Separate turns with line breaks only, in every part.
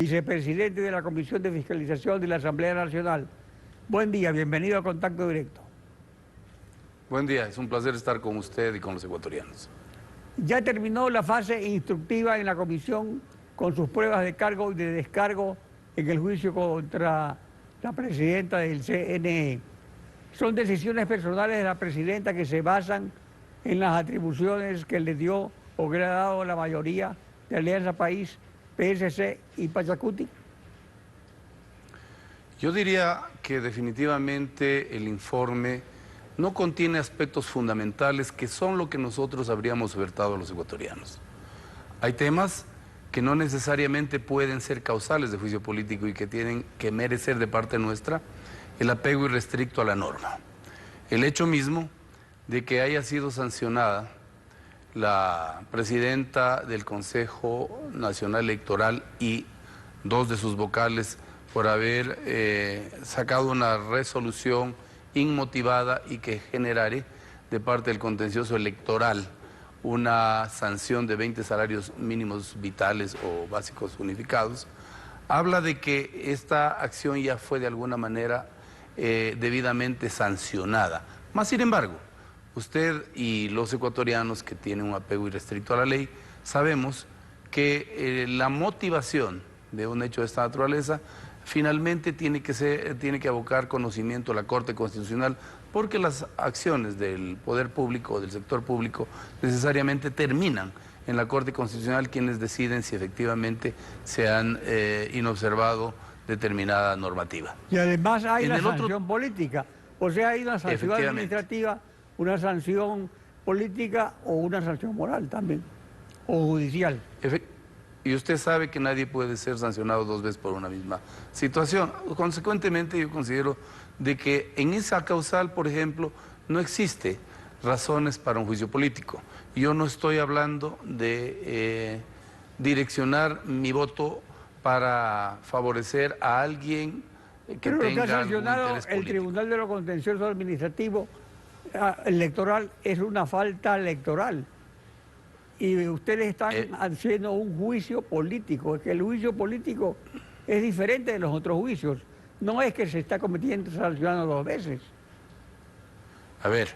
Vicepresidente de la Comisión de Fiscalización de la Asamblea Nacional. Buen día, bienvenido a Contacto Directo.
Buen día, es un placer estar con usted y con los ecuatorianos.
Ya terminó la fase instructiva en la comisión con sus pruebas de cargo y de descargo en el juicio contra la presidenta del CNE. Son decisiones personales de la presidenta que se basan en las atribuciones que le dio o que le ha dado la mayoría de Alianza País, PSC y Pachacuti.
Yo diría que definitivamente el informe no contiene aspectos fundamentales que son lo que nosotros habríamos ofertado a los ecuatorianos. Hay temas que no necesariamente pueden ser causales de juicio político y que tienen que merecer de parte nuestra el apego irrestricto a la norma. El hecho mismo de que haya sido sancionada la presidenta del Consejo Nacional Electoral y dos de sus vocales por haber sacado una resolución inmotivada y que generare de parte del contencioso electoral una sanción de 20 salarios mínimos vitales o básicos unificados, habla de que esta acción ya fue de alguna manera debidamente sancionada. Más sin embargo, usted y los ecuatorianos que tienen un apego irrestricto a la ley, sabemos que la motivación de un hecho de esta naturaleza finalmente tiene que abocar conocimiento a la Corte Constitucional, porque las acciones del poder público o del sector público necesariamente terminan en la Corte Constitucional, quienes deciden si efectivamente se han inobservado determinada normativa.
Y además hay la sanción política, o sea, hay una sanción administrativa, una sanción política o una sanción moral también, o judicial.
Y usted sabe que nadie puede ser sancionado dos veces por una misma situación. Consecuentemente, yo considero de que en esa causal, por ejemplo, no existe razones para un juicio político. Yo no estoy hablando de direccionar mi voto para favorecer a alguien que tenga algún interés político.
Pero lo que ha sancionado el Tribunal de lo Contencioso Administrativo Electoral es una falta electoral. Y ustedes están haciendo un juicio político. Es que el juicio político es diferente de los otros juicios. No es que se está cometiendo sancionando dos veces.
A ver,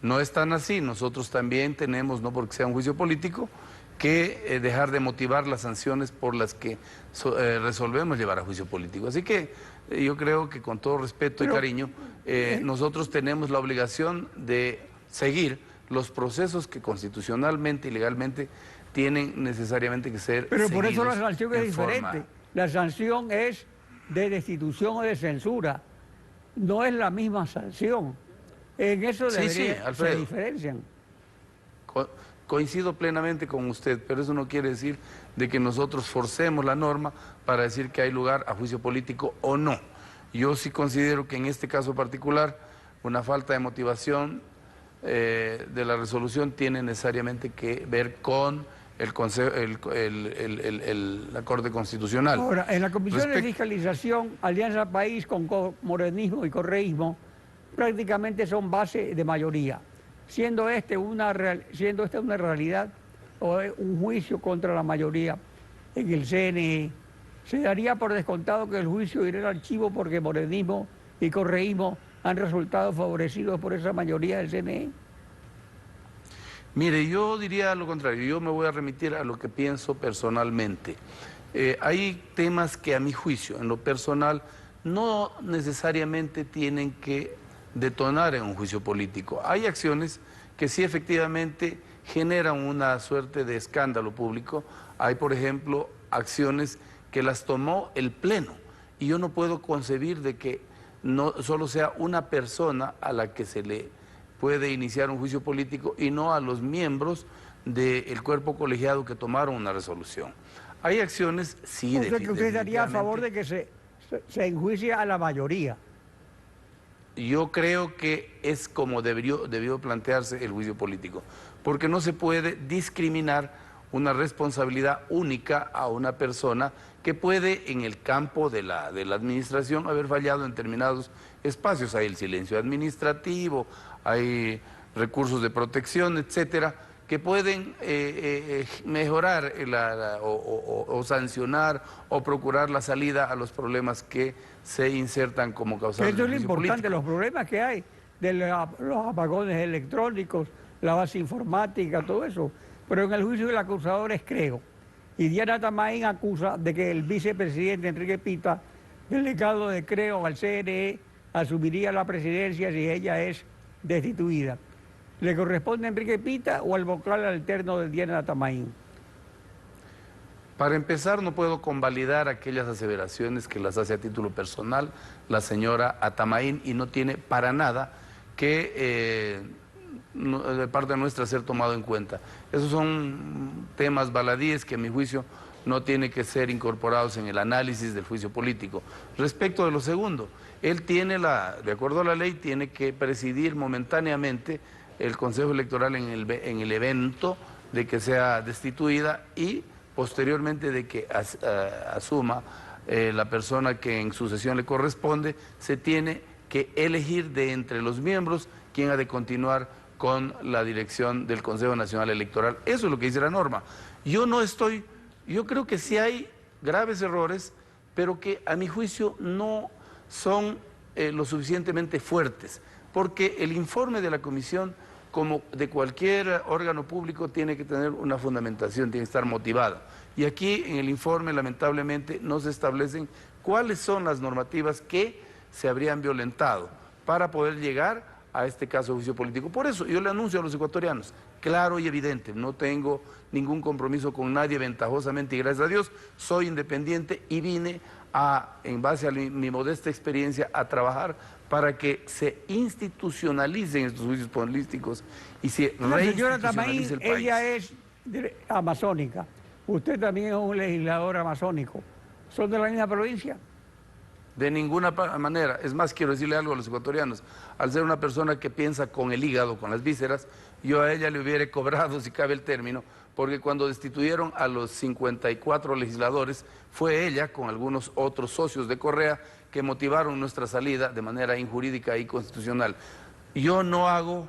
no es tan así. Nosotros también tenemos, no porque sea un juicio político, que dejar de motivar las sanciones por las que resolvemos llevar a juicio político. Así que yo creo que con todo respeto y cariño, nosotros tenemos la obligación de seguir los procesos que constitucionalmente y legalmente tienen necesariamente que ser
Pero por eso la sanción es diferente. La sanción es de destitución o de censura. No es la misma sanción. En eso se diferencian.
Coincido plenamente con usted, pero eso no quiere decir de que nosotros forcemos la norma para decir que hay lugar a juicio político o no. Yo sí considero que en este caso particular una falta de motivación de la resolución tiene necesariamente que ver con la Corte Constitucional.
Ahora, en la Comisión de Fiscalización, Alianza País con morenismo y correísmo prácticamente son base de mayoría, siendo esta una realidad o un juicio contra la mayoría en el CNE. Se daría por descontado que el juicio irá al archivo porque morenismo y correísmo han resultado favorecidos por esa mayoría del CNE.
Mire, yo diría lo contrario. Yo me voy a remitir a lo que pienso personalmente. Hay temas que a mi juicio, en lo personal, no necesariamente tienen que detonar en un juicio político. Hay acciones que sí efectivamente generan una suerte de escándalo público. Hay, por ejemplo, acciones que las tomó el Pleno, y yo no puedo concebir de que no solo sea una persona a la que se le puede iniciar un juicio político y no a los miembros del cuerpo colegiado que tomaron una resolución. Hay acciones, sí,
o sea que usted estaría a favor de que se enjuicie a la mayoría.
Yo creo que es como debió plantearse el juicio político, porque no se puede discriminar una responsabilidad única a una persona que puede en el campo de la administración haber fallado en determinados espacios. Hay el silencio administrativo, hay recursos de protección, etcétera, que pueden mejorar o sancionar o procurar la salida a los problemas que se insertan como causantes
Eso
del
es lo
juicio
importante,
político.
los problemas que hay de los apagones electrónicos, la base informática, todo eso. Pero en el juicio del acusador es Creo. Y Diana Tamain acusa de que el vicepresidente Enrique Pita, delegado de Creo al CNE, asumiría la presidencia si ella es destituida. ¿Le corresponde a Enrique Pita o al vocal alterno de Diana Tamain?
Para empezar, no puedo convalidar aquellas aseveraciones que las hace a título personal la señora Atamaín y no tiene para nada que de parte nuestra ser tomado en cuenta. Esos son temas baladíes que a mi juicio no tienen que ser incorporados en el análisis del juicio político. Respecto de lo segundo, él tiene de acuerdo a la ley, tiene que presidir momentáneamente el Consejo Electoral en el evento de que sea destituida y posteriormente de que asuma la persona que en sucesión le corresponde, se tiene que elegir de entre los miembros quién ha de continuar con la dirección del Consejo Nacional Electoral. Eso es lo que dice la norma. Yo creo que sí hay graves errores, pero que a mi juicio no son lo suficientemente fuertes, porque el informe de la comisión, como de cualquier órgano público, tiene que tener una fundamentación, tiene que estar motivada. Y aquí en el informe, lamentablemente, no se establecen cuáles son las normativas que se habrían violentado para poder llegar a este caso de juicio político. Por eso yo le anuncio a los ecuatorianos, claro y evidente, no tengo ningún compromiso con nadie ventajosamente y gracias a Dios soy independiente y vine en base a mi modesta experiencia, a trabajar para que se institucionalicen estos juicios políticos y se
señora Tamain,
reinstitucionalice el país.
ella es amazónica, usted también es un legislador amazónico. ¿Son de la misma provincia?
De ninguna manera. Es más, quiero decirle algo a los ecuatorianos. Al ser una persona que piensa con el hígado, con las vísceras, yo a ella le hubiera cobrado, si cabe el término, porque cuando destituyeron a los 54 legisladores, fue ella, con algunos otros socios de Correa, que motivaron nuestra salida de manera injurídica y constitucional. Yo no hago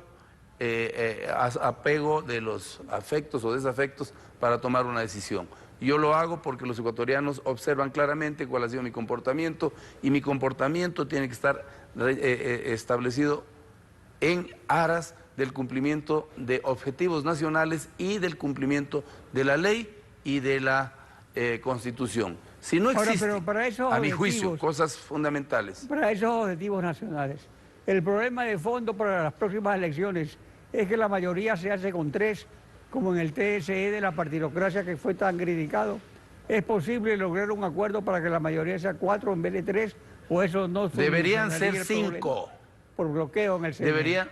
apego de los afectos o desafectos para tomar una decisión. Yo lo hago porque los ecuatorianos observan claramente cuál ha sido mi comportamiento y mi comportamiento tiene que estar establecido en aras del cumplimiento de objetivos nacionales y del cumplimiento de la ley y de la Constitución. Si no existe,
pero para esos
a mi juicio,
objetivos,
cosas fundamentales.
para esos objetivos nacionales, el problema de fondo para las próximas elecciones es que la mayoría se hace con 3, como en el TSE de la partidocracia que fue tan criticado. ¿Es posible lograr un acuerdo para que la mayoría sea 4 en vez de 3? ¿O eso no
Deberían ser
el
5.
problema? Por bloqueo en el Senado.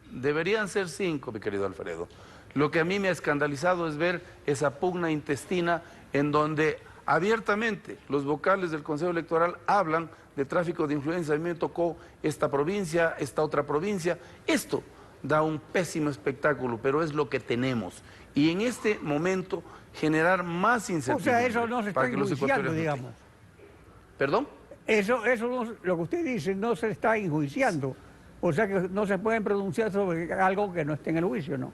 Deberían ser 5, mi querido Alfredo. Lo que a mí me ha escandalizado es ver esa pugna intestina en donde abiertamente los vocales del Consejo Electoral hablan de tráfico de influencia. A mí me tocó esta provincia, esta otra provincia. Esto da un pésimo espectáculo, pero es lo que tenemos. Y en este momento generar más incertidumbre.
O sea, eso no se está enjuiciando, digamos.
¿Perdón?
Eso no, lo que usted dice no se está enjuiciando. O sea que no se pueden pronunciar sobre algo que no esté en el juicio, ¿no?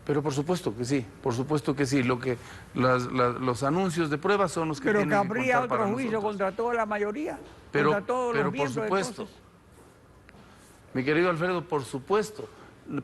Pero por supuesto que sí, por supuesto que sí. Los anuncios de prueba son los que
pero
tienen que
habría
contar para
otro juicio
nosotros.
contra toda la mayoría,
Pero
contra todos los
por
miembros,
supuesto,
entonces.
mi querido Alfredo, por supuesto,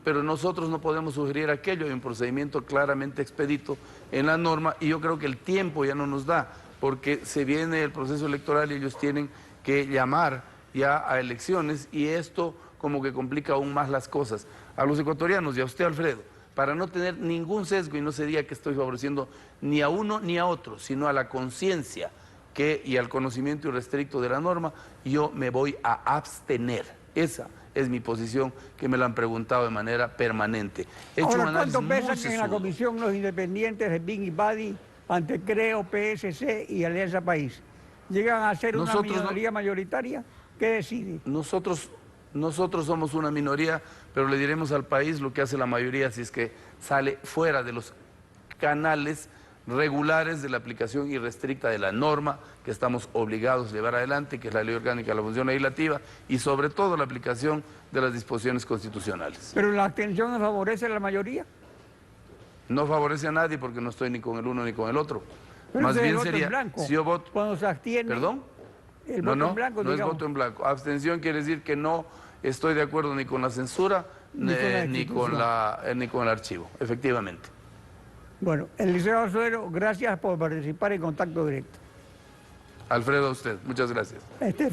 pero nosotros no podemos sugerir aquello. Hay un procedimiento claramente expedito en la norma y yo creo que el tiempo ya no nos da, porque se viene el proceso electoral y ellos tienen que llamar ya a elecciones y esto como que complica aún más las cosas. A los ecuatorianos y a usted, Alfredo, para no tener ningún sesgo y no se diga que estoy favoreciendo ni a uno ni a otro, sino a la conciencia y al conocimiento irrestricto de la norma, yo me voy a abstener. Esa es mi posición, que me la han preguntado de manera permanente. He hecho un
Ahora,
análisis
¿cuánto
muy
pesan en la
sesudo.
comisión los independientes de Bin y Badi ante Creo, PSC y Alianza País? ¿Llegan a ser una
Nosotros
minoría mayoritaria? ¿Qué decide?
Nosotros somos una minoría, pero le diremos al país lo que hace la mayoría si es que sale fuera de los canales regulares de la aplicación irrestricta de la norma que estamos obligados a llevar adelante, que es la Ley Orgánica de la Función Legislativa, y sobre todo la aplicación de las disposiciones constitucionales.
¿Pero la abstención no favorece a la mayoría?
No favorece a nadie porque no estoy ni con el uno ni con el otro.
Pero
Más
ese es el
bien
voto en
sería,
blanco.
si yo voto...
Cuando se abstiene,
¿Perdón?
el
No,
voto
no,
en blanco,
no es
digamos,
voto en blanco. Abstención quiere decir que no estoy de acuerdo ni con la censura
Ni con la
ni con ni con el archivo, efectivamente.
Bueno, Eliseo Azuero, gracias por participar en Contacto Directo.
Alfredo, a usted, muchas gracias.
Este